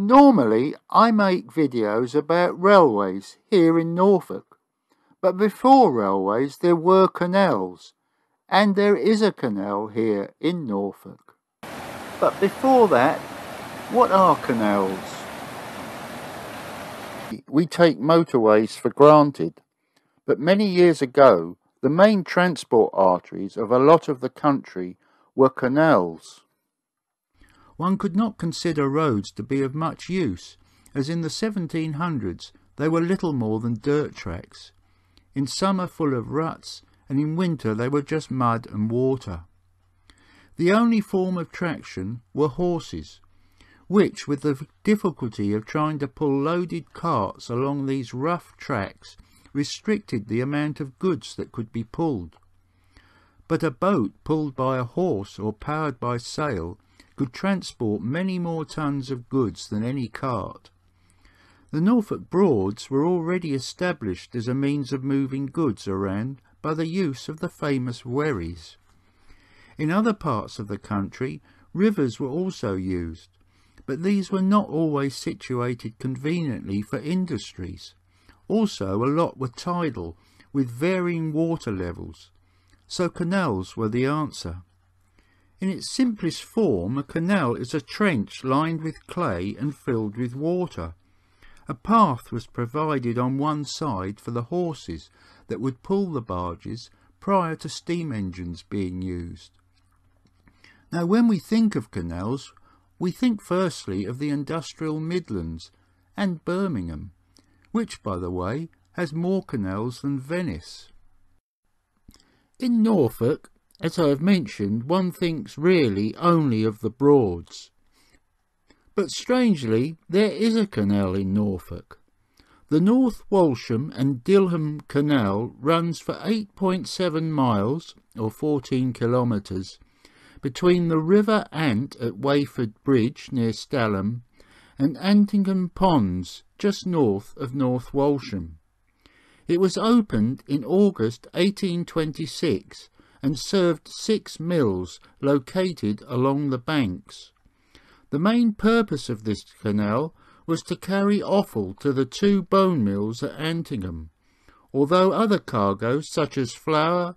Normally, I make videos about railways here in Norfolk, but before railways there were canals, and there is a canal here in Norfolk. But before that, what are canals? We take motorways for granted, but many years ago, the main transport arteries of a lot of the country were canals. One could not consider roads to be of much use, as in the 1700s they were little more than dirt tracks. In summer full of ruts, and in winter they were just mud and water. The only form of traction were horses, which, with the difficulty of trying to pull loaded carts along these rough tracks, restricted the amount of goods that could be pulled. But a boat pulled by a horse or powered by sail could transport many more tons of goods than any cart. The Norfolk Broads were already established as a means of moving goods around by the use of the famous wherries. In other parts of the country, rivers were also used, but these were not always situated conveniently for industries. Also, a lot were tidal, with varying water levels, so canals were the answer. In its simplest form, a canal is a trench lined with clay and filled with water. A path was provided on one side for the horses that would pull the barges prior to steam engines being used. Now, when we think of canals, we think firstly of the industrial Midlands and Birmingham, which, by the way, has more canals than Venice. In Norfolk, as I have mentioned, one thinks really only of the Broads. But strangely, there is a canal in Norfolk. The North Walsham and Dilham Canal runs for 8.7 miles, or 14 kilometres, between the River Ant at Bradfield Bridge near Stalham and Anglian Ponds just north of North Walsham. It was opened in August 1826 and served 6 mills located along the banks. The main purpose of this canal was to carry offal to the 2 bone mills at Antingham, although other cargoes such as flour,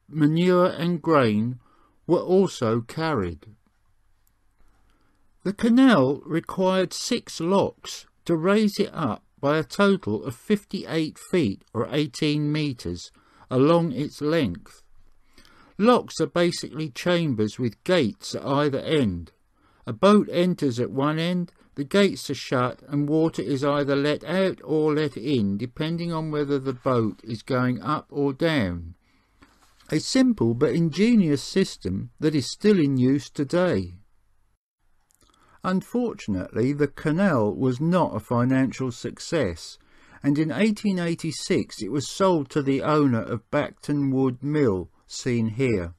manure and grain were also carried. The canal required 6 locks to raise it up by a total of 58 feet or 18 metres along its length. Locks are basically chambers with gates at either end. A boat enters at one end, the gates are shut and water is either let out or let in depending on whether the boat is going up or down. A simple but ingenious system that is still in use today. Unfortunately, the canal was not a financial success, and in 1886 it was sold to the owner of Bacton Wood Mill, seen here.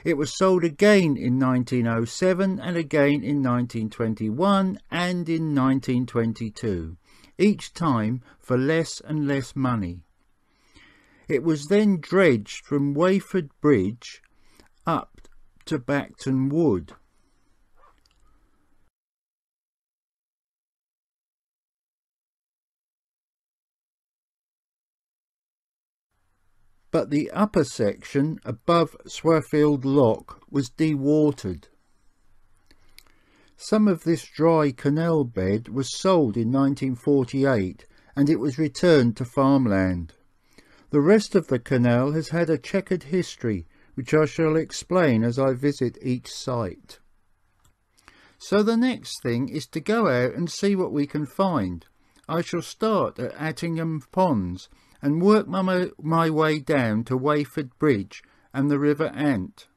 It was sold again in 1907 and again in 1921 and in 1922, each time for less and less money. It was then dredged from Bradfield Bridge up to Bacton Wood. But the upper section above Swafield Lock was dewatered. Some of this dry canal bed was sold in 1948 and it was returned to farmland. The rest of the canal has had a checkered history, which I shall explain as I visit each site. So the next thing is to go out and see what we can find. I shall start at Anglian Ponds and work my way down to Bradfield Bridge and the River Ant.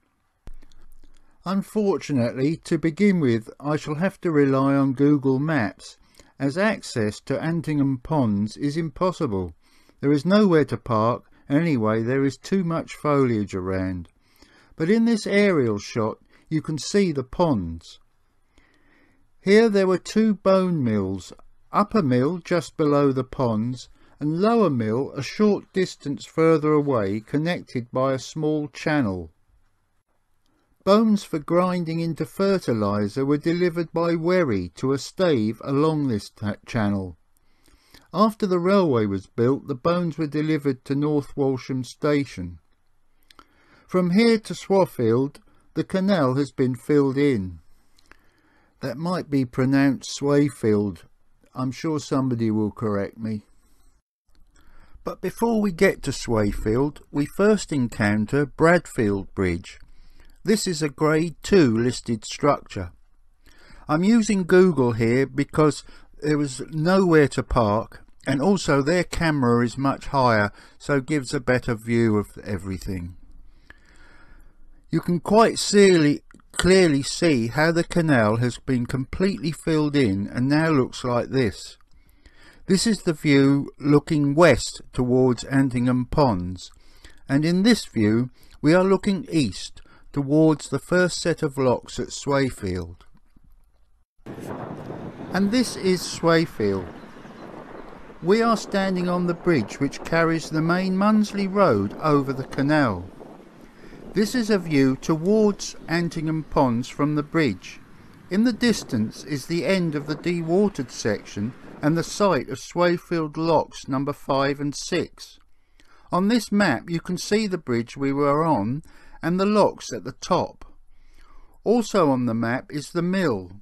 Unfortunately, to begin with, I shall have to rely on Google Maps, as access to Anglian Ponds is impossible. There is nowhere to park, and anyway there is too much foliage around. But in this aerial shot you can see the ponds. Here there were 2 bone mills, upper mill just below the ponds, and lower mill a short distance further away, connected by a small channel. bones for grinding into fertiliser were delivered by wherry to a stave along this channel. After the railway was built, the bones were delivered to North Walsham station. From here to Swaffield, the canal has been filled in. That might be pronounced Swayfield. I'm sure somebody will correct me. But before we get to Swayfield, we first encounter Bradfield Bridge. This is a Grade 2 listed structure. I'm using Google here because there was nowhere to park, and also their camera is much higher, so gives a better view of everything. You can quite clearly see how the canal has been completely filled in and now looks like this. This is the view looking west towards Antingham Ponds, and in this view we are looking east towards the first set of locks at Swayfield. And this is Swayfield. We are standing on the bridge which carries the main Munsley Road over the canal. This is a view towards Antingham Ponds from the bridge. In the distance is the end of the dewatered section and the site of Swayfield Locks number 5 and 6. On this map you can see the bridge we were on and the locks at the top. Also on the map is the mill.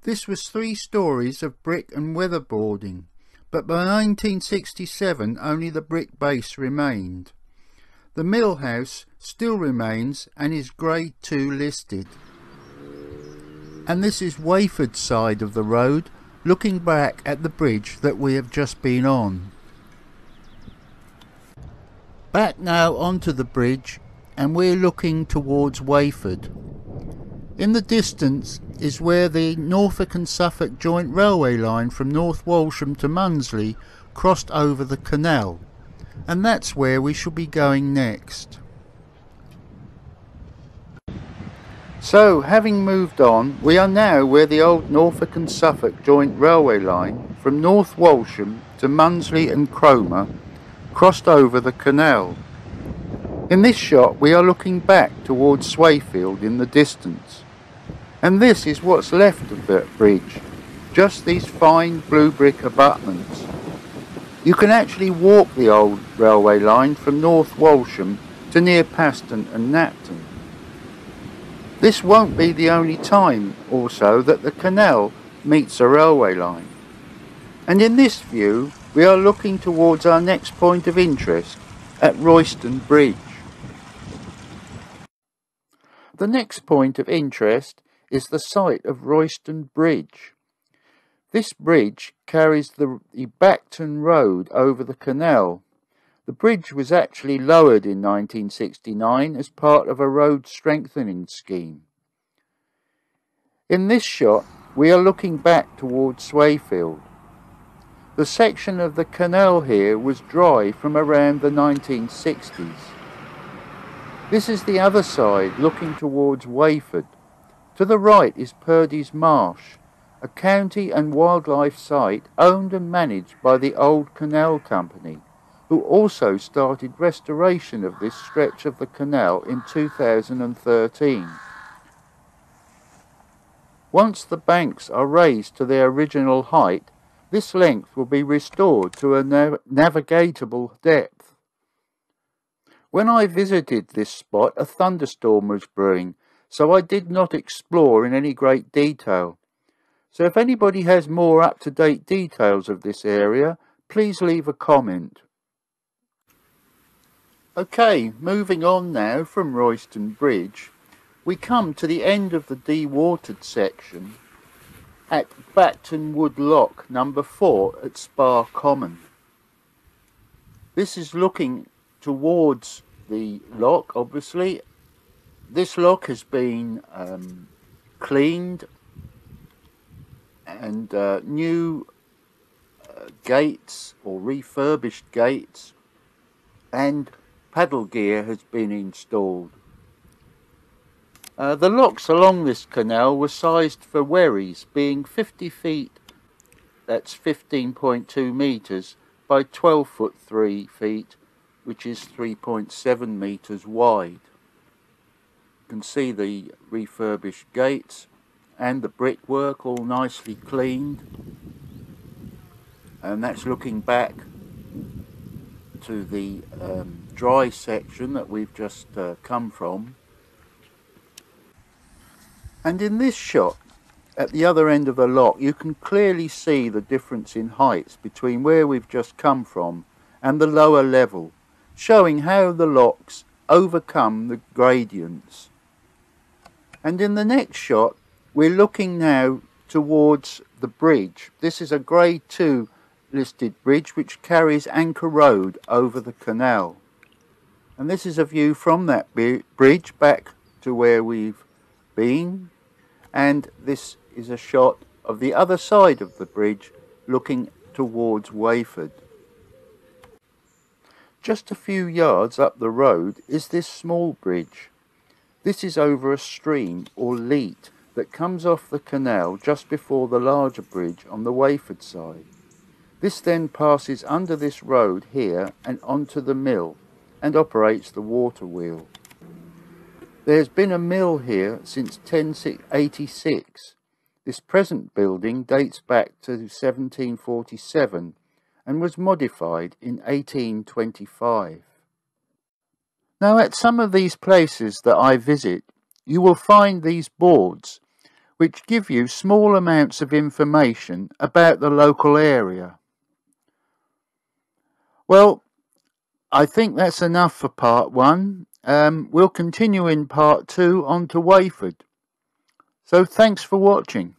This was 3 stories of brick and weatherboarding, but by 1967 only the brick base remained. The mill house still remains and is Grade 2 listed. And this is Wayford's side of the road, looking back at the bridge that we have just been on. Back now onto the bridge, and we're looking towards Wayford. In the distance is where the Norfolk and Suffolk joint railway line from North Walsham to Munsley crossed over the canal, and that's where we shall be going next. So, having moved on, we are now where the old Norfolk and Suffolk joint railway line from North Walsham to Munsley and Cromer crossed over the canal. In this shot we are looking back towards Swayfield in the distance. And this is what's left of that bridge, just these fine blue brick abutments. You can actually walk the old railway line from North Walsham to near Paston and Knapton. This won't be the only time also that the canal meets a railway line. And in this view we are looking towards our next point of interest at Royston Bridge. The next point of interest is the site of Royston Bridge. This bridge carries the Bacton Road over the canal. The bridge was actually lowered in 1969 as part of a road strengthening scheme. In this shot we are looking back towards Swayfield. The section of the canal here was dry from around the 1960s. This is the other side looking towards Wayford. To the right is Purdey's Marsh, a county and wildlife site owned and managed by the old Canal Company, who also started restoration of this stretch of the canal in 2013. Once the banks are raised to their original height, this length will be restored to a navigatable depth. When I visited this spot, a thunderstorm was brewing, so I did not explore in any great detail. So if anybody has more up-to-date details of this area, please leave a comment. Okay, moving on now from Royston Bridge, we come to the end of the dewatered section at Bacton Wood Lock number 4 at Spa Common. This is looking towards the lock, obviously. This lock has been cleaned and new gates or refurbished gates and paddle gear has been installed. The locks along this canal were sized for wherries, being 50 feet, that's 15.2 metres, by 12 foot 3 feet, which is 3.7 metres wide. can see the refurbished gates and the brickwork all nicely cleaned, and that's looking back to the dry section that we've just come from. And in this shot at the other end of the lock you can clearly see the difference in heights between where we've just come from and the lower level, showing how the locks overcome the gradients. And in the next shot we're looking now towards the bridge. This is a Grade 2 listed bridge which carries Anchor Road over the canal. And this is a view from that bridge back to where we've been. And this is a shot of the other side of the bridge looking towards Wayford. Just a few yards up the road is this small bridge. This is over a stream or leat that comes off the canal just before the larger bridge on the Wayford side. This then passes under this road here and onto the mill and operates the water wheel. There's been a mill here since 1086. This present building dates back to 1747 and was modified in 1825. Now at some of these places that I visit, you will find these boards which give you small amounts of information about the local area. Well, I think that's enough for part 1. We'll continue in part 2 on to Wayford. So thanks for watching.